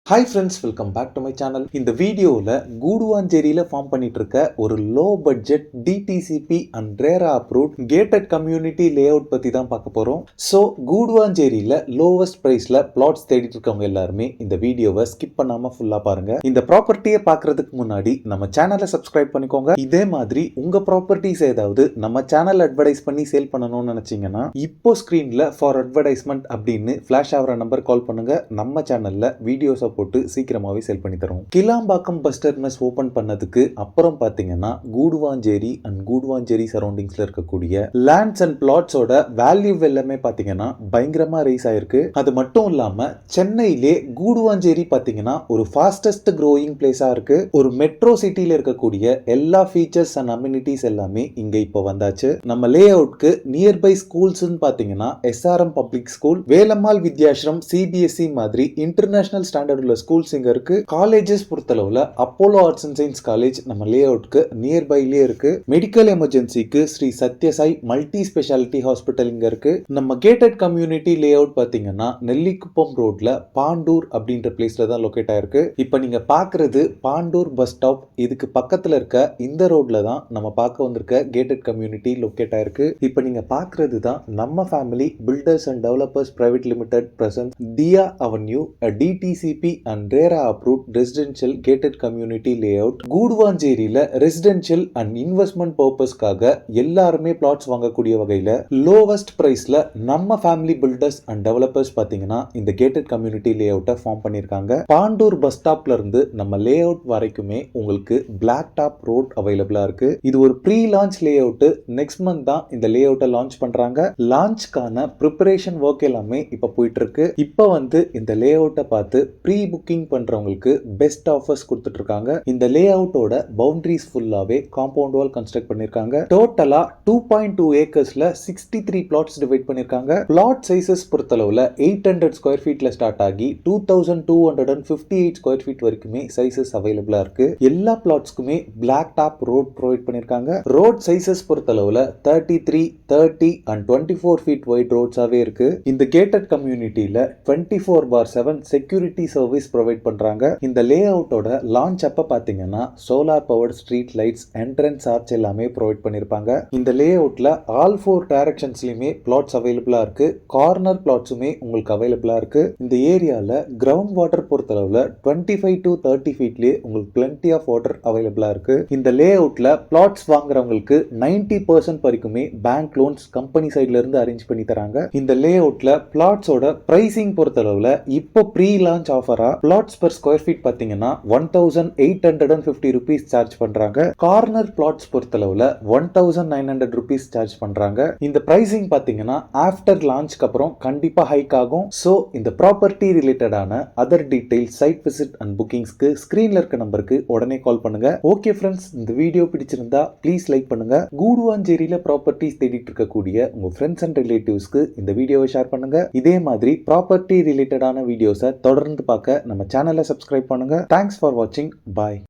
Hi friends, welcome back to my channel. இந்த வீடியோவில் கூடுவாஞ்சேரியில் ஃபார்ம் பண்ணிட்டு இருக்க ஒரு low budget DTCP and RERA approved gated community layout பற்றி தான் பார்க்க போகிறோம். ஸோ கூடுவாஞ்சேரியில் லோவஸ்ட் ப்ரைஸில் பிளாட்ஸ் தேடிட்டு இருக்கவங்க எல்லாருமே இந்த வீடியோவை ஸ்கிப் பண்ணாமல் ஃபுல்லாக பாருங்கள். இந்த ப்ராப்பர்ட்டியை பார்க்குறதுக்கு முன்னாடி நம்ம சேனலை சப்ஸ்கிரைப் பண்ணிக்கோங்க. இதே மாதிரி உங்கள் ப்ராப்பர்ட்டிஸ் ஏதாவது நம்ம சேனல் அட்வர்டைஸ் பண்ணி சேல் பண்ணணும்னு நினச்சிங்கன்னா இப்போ ஸ்க்ரீனில் ஃபார் அட்வர்டைஸ்மெண்ட் அப்படின்னு ஃப்ளாஷ் ஆகிற நம்பர் கால் பண்ணுங்கள். நம்ம சேனலில் வீடியோஸை போட்டு சீக்கிரமாவே செல் பண்ணி தரும். கிளாம்பாக்கம் பஸ் டெர்மினஸ் ஓபன் பண்ணதுக்கு அப்புறம் பாத்தீங்கன்னா கூடுவாஞ்சேரி அண்ட் கூடுவாஞ்சேரி சரௌண்டிங்ஸ்ல இருக்கக்கூடிய லேண்ட்ஸ் அண்ட் பிளாட்ஸோட வேல்யூ எல்லாமே பாத்தீங்கன்னா பயங்கரமா ரைஸ் ஆயிருக்கு. அது மட்டும் இல்லாம சென்னையிலே கூடுவாஞ்சேரி பாத்தீங்கன்னா ஒரு ஃபாஸ்டஸ்ட் க்ரோயிங் பிளேஸா இருக்கு. ஒரு மெட்ரோ சிட்டில இருக்கக்கூடிய எல்லா ஃபீச்சர்ஸ் அண்ட் அம்யூனிட்டிஸ் எல்லாமே இங்க இப்போ வந்தாச்சு. நம்ம லே அவுட்க்கு நியர்பை ஸ்கூல்ஸ் பாத்தீங்கன்னா SRM public school, Velammal Vidyashram, CBSE மாதிரி இன்டர்நேஷனல் ஸ்டாண்டர்ட் உள்ள ஸ்கூல்ஸ் இங்க இருக்கு. காலேஜஸ் பொறுத்தளவுல Apollo arts and science college நம்ம லே அவுட்க்கு நியர்பைலே இருக்கு. மெடிக்கல் எமர்ஜென்சிக்கு Sri Sathya Sai multi speciality hospital இங்க இருக்கு. நம்ம கேட்டட் கம்யூனிட்டி லே அவுட் பாத்தீங்கன்னா நெல்லிக்குப்பம் ரோட்ல பாண்டூர் அப்படின்ற பிளேஸ்ல தான் லொகேட் ஆயிருக்கு. இப்போ நீங்க பாக்குறது பாண்டூர் பஸ் ஸ்டாப். இதுக்கு பக்கத்துல இருக்க இந்த ரோட்ல தான் நம்ம பார்க்க வந்திருக்க கேட்டட் கம்யூனிட்டி லொகேட் ஆயிருக்கு. இப்போ நீங்க பாக்குறது தான் நம்ம family builders and developers private limited present Dhiya avenue DTCP and RERA approved residential gated community layout. கூடுவாஞ்சேரியில ரெசிடென்ஷியல் அண்ட் இன்வெஸ்ட்மெண்ட் பர்பஸ்க்காக எல்லாருமே பிளாட்ஸ் வாங்கக்கூடிய வகையில லோவஸ்ட் பிரைஸ்ல நம்ம ஃபேமிலி பில்டர்ஸ் அண்ட் டெவலப்பர்ஸ் பாத்தீங்கன்னா இந்த கேட்டட் கம்யூனிட்டி லே அவுட்டை ஃபார்ம் பண்ணிருக்காங்க. பாண்டூர் பஸ் ஸ்டாப்ல இருந்து நம்ம லே அவுட் வரைக்குமே உங்களுக்கு பிளாக் டாப் ரோட் அவைலபிளா இருக்கு. இது ஒரு pre launch layout. Next month தான் இந்த லே அவுட்டை லான்ச் பண்றாங்க. லான்ச்க்கான ப்ரிப்பரேஷன் ஒர்க் எல்லாமே இப்ப போயிட்டு இருக்கு. இப்ப இந்த லே அவுட்டை பார்த்து ப்ரீ புக்கிங் பண்றவங்களுக்கு பெஸ்ட் ஆஃபர்ஸ் கொடுத்துட்டு இருக்காங்க. இந்த லே அவுட்டோட பவுண்டரிஸ் ஃபுல்லாவே காம்பவுண்ட் வால் கன்ஸ்ட்ரக்ட் பண்ணிருக்காங்க. டோட்டலா 2.2 ஏக்கர்ஸ்ல 63 பிளாட்ஸ் டிவைட் பண்ணிருக்காங்க. பிளாட் சைசஸ் பொறுத்தளவுல 800 ஸ்கொயர் ஃபீட்ல ஸ்டார்ட் ஆகி 2258 ஸ்கொயர் ஃபீட் வரைக்குமே சைசஸ் அவைலபிளா இருக்கு. எல்லா பிளாட்ஸ்க்குமே பிளாக் டாப் ரோட் ப்ரொவைட் பண்ணிருக்காங்க. ரோட் சைசஸ் பொறுத்தளவுல 33, 30 அண்ட் 24 ஃபீட் வைட் ரோட்ஸாவே இருக்கு. இந்த கேட்டட் கம்யூனிட்டியில 24/7 செக்யூரிட்டி சர்வீஸ் ப்ரொவைட் பண்றாங்க. இந்த லே அவுட்டோட லான்ச் அப்ப பாத்தீங்கன்னா solar powered street lights, entrance arch எல்லாமே ப்ரொவைட் பண்ணிருப்பாங்க. இந்த லே அவுட்ல ஆல் 4 டைரக்ஷன்ஸ்லயுமே பிளாட்ஸ் அவைலபிளா இருக்கு. கார்னர் பிளாட்ஸுமே உங்களுக்கு அவைலபிளா இருக்கு. இந்த ஏரியால கிரவுண்ட் வாட்டர் பொறுத்தளவுல 25 to 30 ஃபீட்லயே உங்களுக்கு பிளென்டி ஆஃப் வாட்டர் அவைலபிளா இருக்கு. இந்த லே அவுட்ல பிளாட்ஸ் வாங்குறவங்களுக்கு 90% வரைக்குமே பேங்க் லோன்ஸ் கம்பெனி சைட்ல இருந்து அரேஞ்ச் பண்ணி தராங்க. இந்த லே அவுட்ல பிளாட்ஸோட பிரைசிங் பொறுத்தளவுல இப்போ ப்ரீ லான்ச் ஆஃபரா பிளாட்ஸ் per ஸ்கொயர் ஃபீட் பாத்தீங்கன்னா 1850 rupees சார்ஜ் பண்றாங்க. கார்னர் பிளாட்ஸ் பொறுத்தளவுல 1900 rupees சார்ஜ் பண்றாங்க. இந்த பிரைசிங் பாத்தீங்கன்னா ஆஃப்டர் லான்ச்க்கு அப்புறம் கண்டிப்பா ஹைக் ஆகும். சோ இந்த ப்ராப்பர்ட்டி ரிலேட்டடான other details, site visit and புக்கிங்ஸ்க்கு ஸ்கிரீன்ல இருக்க நம்பருக்கு உடனே கால் பண்ணுங்க. ஓகே ஃப்ரெண்ட்ஸ், இந்த வீடியோ பிடிச்சிருந்தா ப்ளீஸ் லைக் பண்ணுங்க. கூடுவாஞ்சேரியில ப்ராப்பர்ட்டிஸ் தேடிட்டு இருக்கக்கூடிய உங்க ஃப்ரெண்ட்ஸ் அண்ட் ரிலேட்டிவ்ஸ்க்கு இந்த வீடியோவை ஷேர் பண்ணுங்க. இதே மாதிரி ப்ராப்பர்ட்டி ரிலேட்டடான வீடியோஸை தொடர்ந்து பார்க்க நம்ம சேனலை சப்ஸ்கிரைப் பண்ணுங்க. தேங்க்ஸ் ஃபார் வாட்சிங். பாய்.